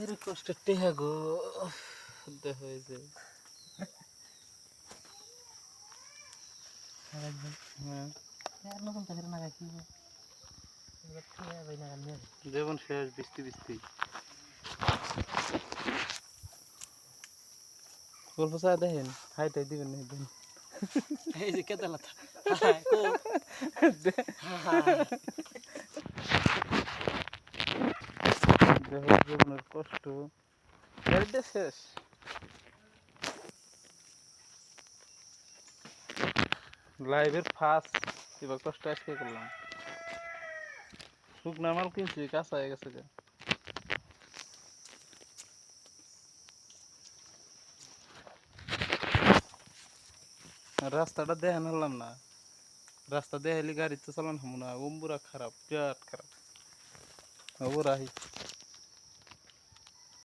আরে কষ্ট টেহা গো দেখো এই যে হ্যাঁ যেমন শেষ বৃষ্টি বৃষ্টি গল্প চা দেখেন হাইটাই দিবেন না একদিন এই যে কেদালা দেখো জীবনের কষ্ট গাড়িটা শেষ লাইভের ফার্স্ট এবার কষ্ট আজকে করলাম শুকনা মাল কিনছি কাঁচা হয়ে গেছে গা। রাস্তাটা দেখেন হলাম না রাস্তা দেখাইলে গাড়ি তো চালান হবো না অম্বুরা খারাপ বিরাট খারাপ অবরাহি